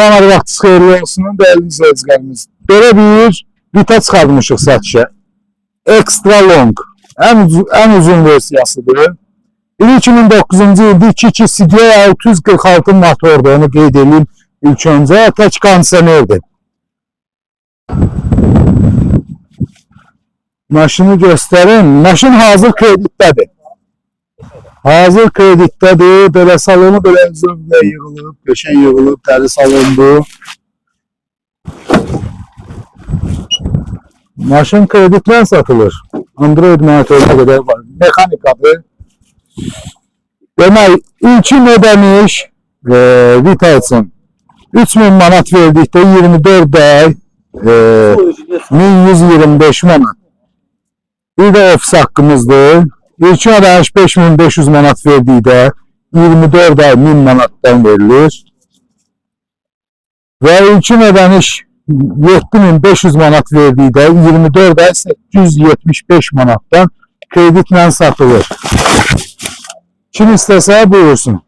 Salam, hadi vaxtınız xeyirli olsun, dəyərli izləyicilərimiz. Belə bir vita çıxartmışıq satışa. Extra long, ən uzun versiyasıdır. 2009-cu ildə 2.2 CDI 646 motordur, onu qeyd edeyim ilk öncə. Tək kondisionerdir. Maşını göstərim. Maşın hazır kreditdədir. Hazır kreditdədir. Belə salonu belə zövqlə yığılıb, qəşəng yığılıb, dəri salondur. Maşın kreditlə satılır. Android monitörünə qədər var. Mexanikadır. Demək, ilkin ödəmiş Vita üçün 3000 manat verdikdə 24 ay 1125 manat. Bir də ofis haqqımızdır. İlkin ödəniş 5500 manat verdikdə 24 ay 1000 manatdan verilir. Və ilkin ödəniş 7500 manat verdikdə 24 ay 875 manatdan kreditlə satılır. Kim istəsə buyursun.